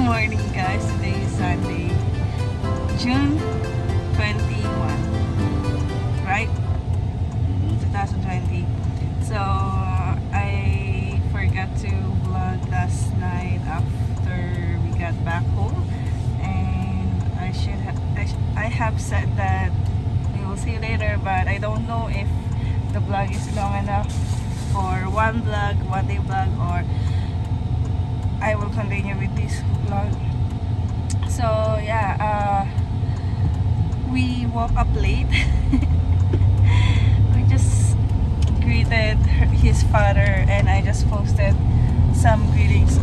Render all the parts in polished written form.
morning guys, today is Sunday, June 21, right? 2020. So I forgot to vlog last night after we got back home, and I have said that we will see you later, but I don't know if the vlog is long enough for one day vlog, or I will continue with this vlog. So yeah, we woke up late. We just greeted his father, and I just posted some greetings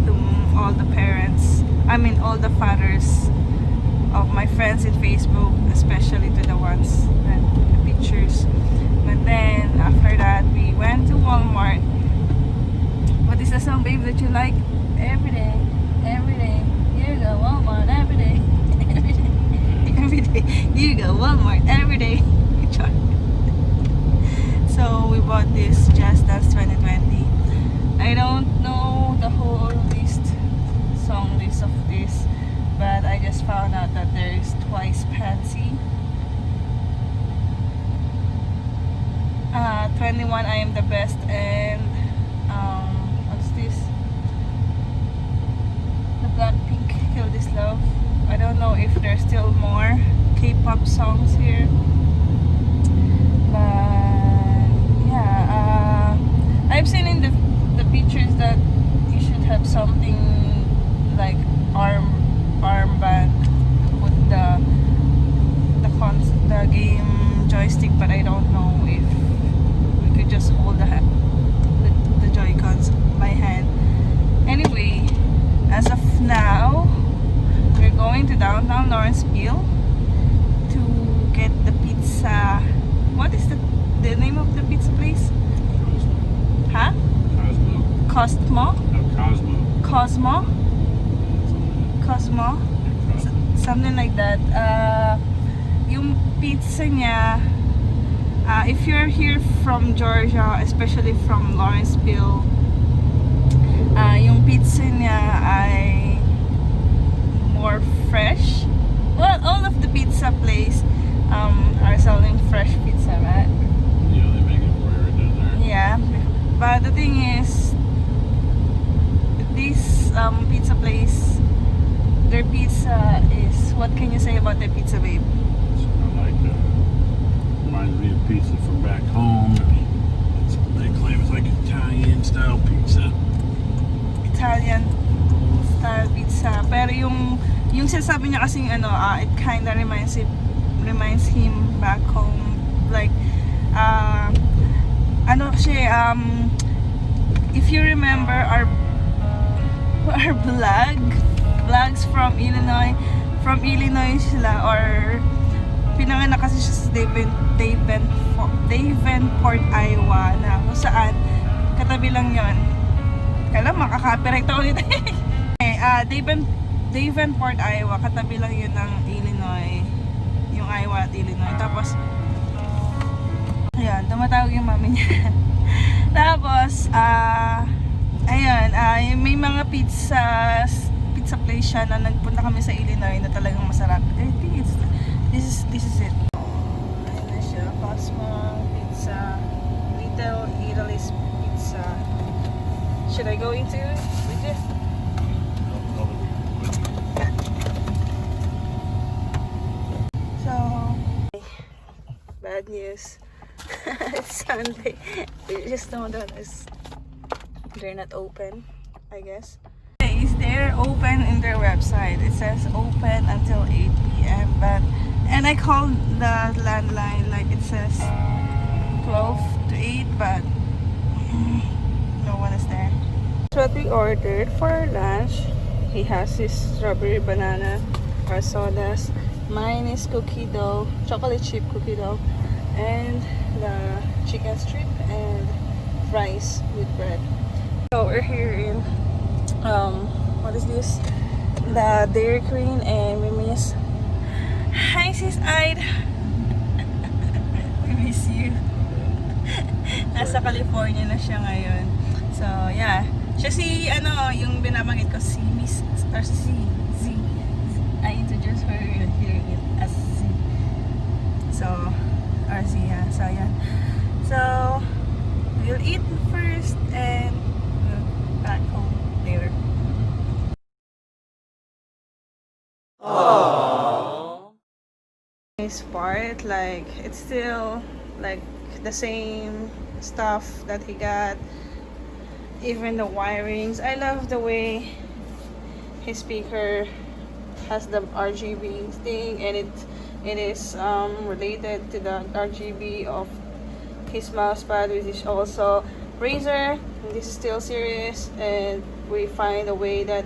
to all the parents, all the fathers of my friends in Facebook, especially to the ones that the pictures. But then after that, we went to Walmart. What is the song, babe, that you like? Every day, you go Walmart every day. Every day, you go Walmart every day. So we bought this Just Dance 2020. I don't know the whole song list of this, but I just found out that there is Twice Pansy, 21 I Am the Best, and what's this? The Blackpink Kill This Love. I don't know if there's still more K-pop songs here, but yeah, I've seen in the pictures that you should have something like armband to put the game joystick, but I don't know if we could just hold the Joy-Cons by hand. Anyway, as of now, we're going to downtown Lawrenceville to get the pizza. What is the name of the pizza place? Huh? Cosmo? Cosmo? Something like that. Yung pizza niya, if you're here from Georgia, especially from Lawrenceville, yung pizza niya ay more fresh. Well, all of the pizza place are selling fresh pizza, right? Yeah, they make it for you right down there. Yeah, but the thing is, this pizza place, their pizza is, what can you say about their pizza, babe? It's kind of like, reminds me of pizza from back home. They claim it's like Italian style pizza. Italian style pizza. Pero yung sinasabi niya kasing it kinda reminds him back home. Like, if you remember our vlogs from Illinois sila, or pinanganak kasi siya sa Davenport, Iowa, na kung saan katabi lang yon. Kala makaka-copyright ako nito. Davenport, Iowa, katabi lang yun ng Illinois, yung Iowa at Illinois. Tapos ayan, tumatawag yung mami niya. Tapos ayun, may mga pizza place siya na nagpunta kami sa Illinois na talagang masarap. I think this is it. Ayun na siya, Cosmo Pizza, Little Italy's Pizza. Should I go into it with it? So, bad news. It's Sunday. You just know that they're not open, I guess. They're open in their website. It says open until 8 p.m. And I called the landline, like it says 12 to 8, but no one is there. That's what we ordered for lunch. He has his strawberry banana or sodas. Mine is cookie dough, chocolate chip cookie dough, and the chicken strip and fries with bread. So we're here in what is this? The Dairy Queen, and we miss. Hi, sis Ide. We miss you. Nasa California na siya ngayon. So yeah, Siya si, ano, yung binabanggit ko, si Miss, or si Z. I introduced her here as Z. So, or Z, yeah. So, yan. So, we'll eat first and we'll back home later. This part, like, it's still like the same stuff that he got, even the wirings. I love the way his speaker has the RGB thing, and it is related to the RGB of his mouse pad, which is also Razer. This is still series, and we find a way that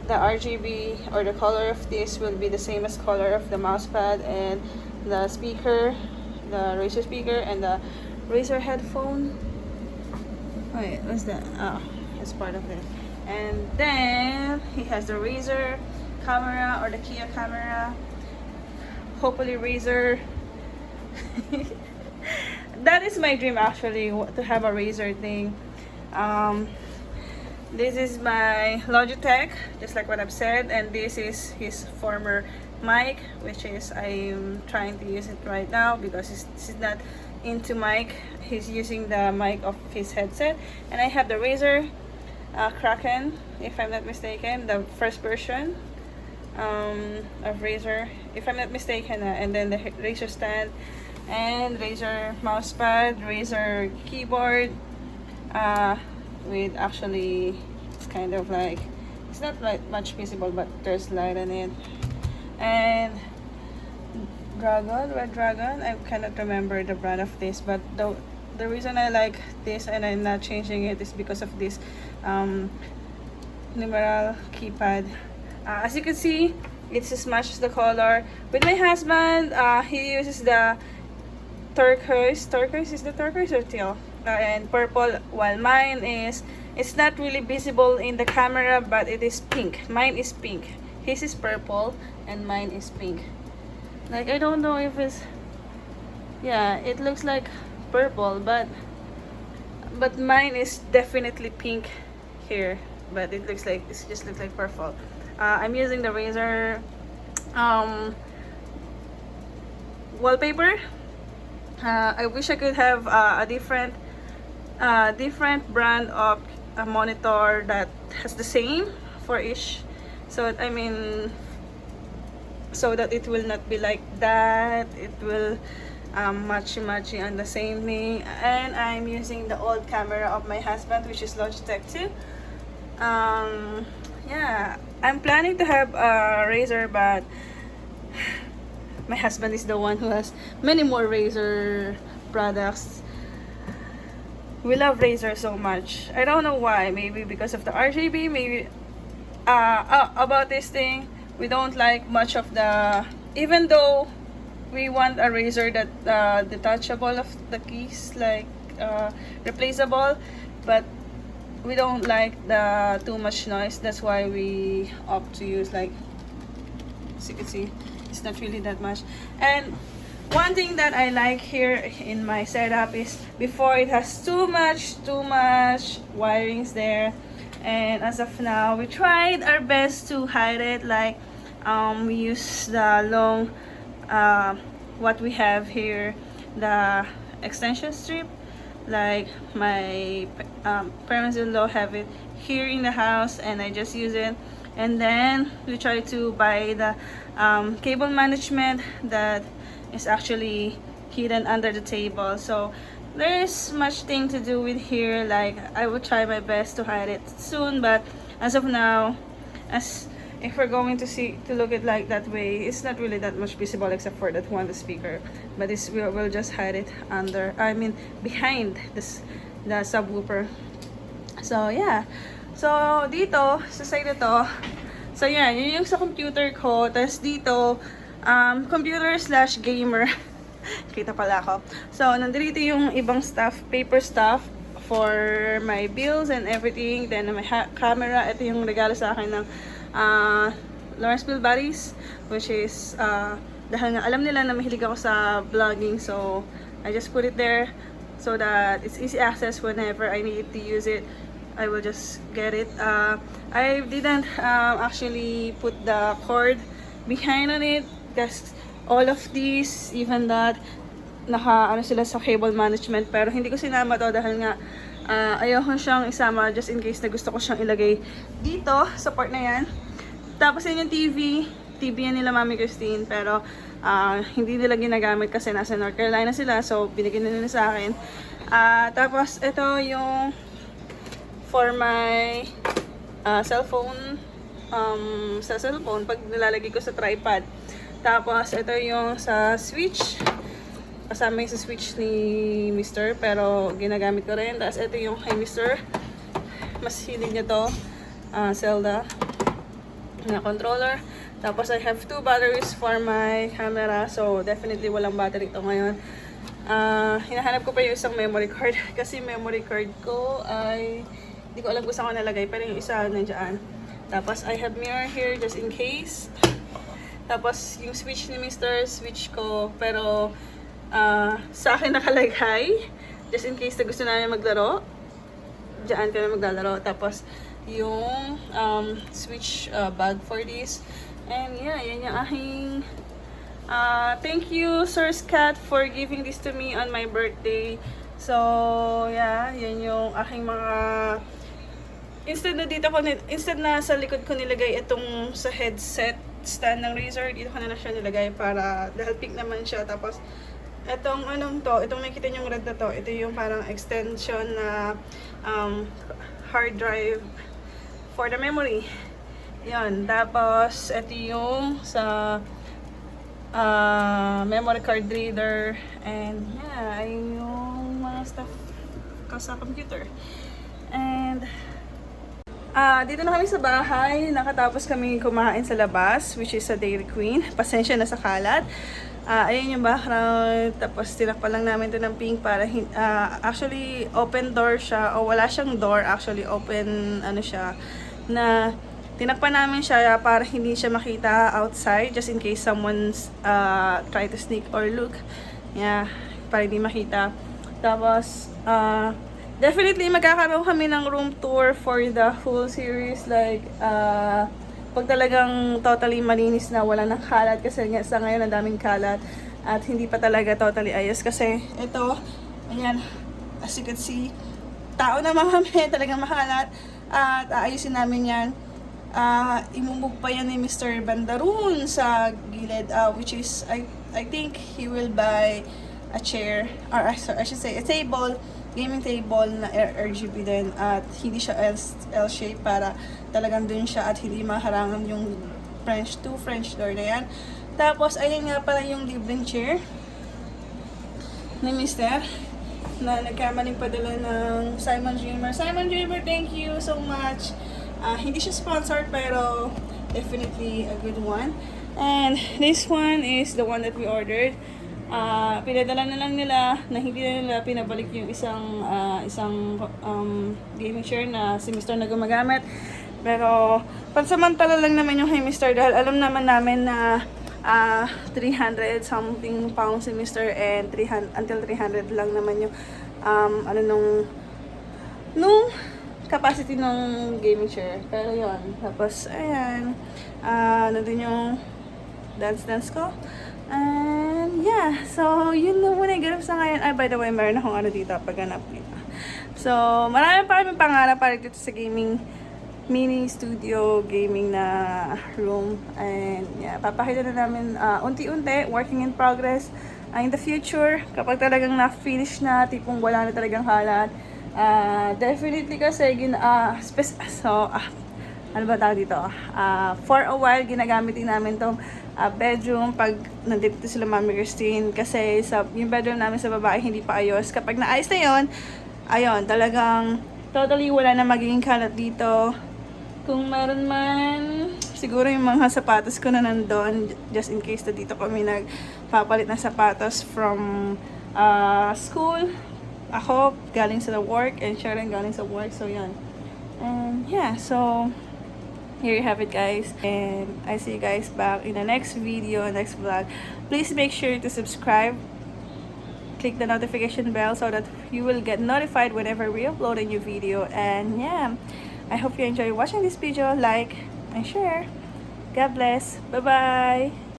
the RGB or the color of this will be the same as color of the mouse pad and the speaker, the Razer speaker, and the Razer headphone. Wait, what's that? Oh, it's part of it. And then he has the Razer camera or the Kia camera. Hopefully Razer. That is my dream actually, to have a Razer thing. This is my Logitech, just like what I've said, and this is his former mic, which is I'm trying to use it right now because he's not into mic. He's using the mic of his headset, and I have the Razer Kraken, if I'm not mistaken, the first version of Razer, if I'm not mistaken, and then the Razer stand and Razer mousepad, Razer keyboard, with actually, it's kind of like, it's not like much visible, but there's light on it. And Red Dragon, I cannot remember the brand of this, but the reason I like this and I'm not changing it is because of this numeral keypad. As you can see, it just matches the color. With my husband, he uses the turquoise is the turquoise or teal, and purple, while mine is, it's not really visible in the camera, but it is pink. Mine is pink, his is purple, and mine is pink. Like, I don't know if it's, yeah, it looks like purple, but mine is definitely pink here, but it looks like, it just looks like purple. I'm using the Razer wallpaper. I wish I could have a different brand of a monitor that has the same for each, so I mean, so that it will not be like that, it will matchy on the same thing. And I'm using the old camera of my husband, which is Logitech too. Yeah, I'm planning to have a Razer, but my husband is the one who has many more Razer products. We love Razer so much. I don't know why. Maybe because of the RGB. Maybe about this thing, we don't like much of the. Even though we want a Razer that detachable of the keys, like replaceable, but we don't like the too much noise. That's why we opt to use, like, as you can see, it's not really that much. And one thing that I like here in my setup is, before it has too much wirings there, and as of now we tried our best to hide it. Like, we use the long what we have here, the extension strip, like my parents-in-law have it here in the house, and I just use it. And then we try to buy the cable management that is actually hidden under the table. So there's much thing to do with here. Like, I will try my best to hide it soon, but as of now, as if we're going to look at like that way, it's not really that much visible except for that one, the speaker. But this we'll just hide it under, I mean, behind this, the subwoofer. So yeah, so dito sa side na to, so yeah, yun yung sa computer ko. Tapos dito, computer slash gamer. Kita pala ako. So nandito yung ibang stuff, paper stuff for my bills and everything. Then my camera, ito yung regalo sa akin ng Lawrence Bill Buddies, which is dahil nga alam nila na mahilig ako sa vlogging, so I just put it there so that it's easy access whenever I need to use it. I will just get it. I didn't actually put the cord behind on it because all of these, even that, ano sila sa cable management, pero hindi ko sinama to dahil nga ayoko siyang isama just in case na gusto ko siyang ilagay dito sa part na yan. Tapos yun yung TV yan nila Mami Christine, pero hindi nila ginagamit kasi nasa North Carolina sila, so binigyan nila sa akin. Tapos ito yung for my cellphone, sa cellphone pag nilalagay ko sa tripod. Tapos ito yung sa switch, kasama yung sa switch ni Mr. pero ginagamit ko rin. Tapos ito yung kay Mr. Mas hilig niya to, Zelda na controller. Tapos I have 2 batteries for my camera, so definitely walang battery ito ngayon. Hinahanap ko pa yung isang memory card kasi memory card ko ay hindi ko alam kung saan ko nalagay, pero yung isa nandiyan. Tapos I have mirror here just in case. Tapos yung switch ni Mr. switch ko, pero sa akin nakalagay just in case na gusto namin maglaro, diyan kami maglalaro. Tapos yung switch bag for this. And yeah, yan yung aking thank you Sir Scott for giving this to me on my birthday. So yeah, yan yung aking mga instead na sa likod ko nilagay itong sa headset stand ng Razer, dito ko na siya nilagay para dahil pink naman siya. Tapos itong itong nakikita yung red na to, ito yung parang extension na hard drive for the memory. Yan. Tapos ito yung sa memory card reader, and yeah, ayun yung mga stuff ko sa computer. And dito na kami sa bahay. Nakatapos kami kumain sa labas, which is sa Dairy Queen. Pasensya na sa kalat. Ayun yung background. Tapos tinakpan lang namin ito ng pink para actually open door siya, o wala siyang door, actually open ano siya, na tinakpan namin siya para hindi siya makita outside just in case someone's try to sneak or look. Yeah, para hindi makita. Tapos definitely magkakaroon kami ng room tour for the whole series, like pag talagang totally malinis na, wala nang kalat, kasi sa ngayon ang daming kalat at hindi pa talaga totally ayos kasi ito, ayan, as you can see, tao na kami, talagang makalat, at aayusin namin yan. Imumove pa yan ni Mr. Bandaroon sa gilid, which is I think he will buy a chair, or sorry, I should say a table, gaming table na RGB din, at hindi siya L-shape para talagang dun siya at hindi maharangan yung French door na yan. Tapos ayan nga pala yung libreng chair ni Mr. na nagkamaling padala ng Simon Dreamer. Simon Dreamer, thank you so much. Hindi siya sponsored pero definitely a good one. And this one is the one that we ordered. Pinadala na lang nila na hindi na nila pinabalik yung isang gaming chair na si Mr. na gumagamit. Pero pansamantala lang naman yung kay Mr. dahil alam naman namin na 300 something pounds si Mr. and 300 until 300 lang naman yung nung capacity ng gaming chair. Pero yon, tapos ayan, nandun yung dance ko. And yeah, so yun na muna yung ganap sa ngayon. Ay, by the way, meron akong dito, pagganap dito. So marami pa kami pangarap para dito sa gaming mini studio gaming na room. And yeah, papakita na namin unti-unti, working in progress. In the future, kapag talagang na-finish na, tipong wala na talagang halat, definitely kasi ano ba tawag dito? For a while, ginagamit din namin tong bedroom pag nandito sila Mami Christine, kasi yung bedroom namin sa babae hindi pa ayos. Kapag naayos na yun, ayun, talagang totally wala na magiging kalat dito. Kung meron man, siguro yung mga sapatos ko na nandun, just in case na dito kami nagpapalit ng sapatos from school. Ako, galing sa work, and siya rin galing sa work, so yan. And yeah, so here you have it, guys, and I see you guys back in the next video, next vlog. Please make sure to subscribe click the notification bell so that you will get notified whenever we upload a new video. And yeah, I hope you enjoy watching this video. Like and share. God bless. Bye bye.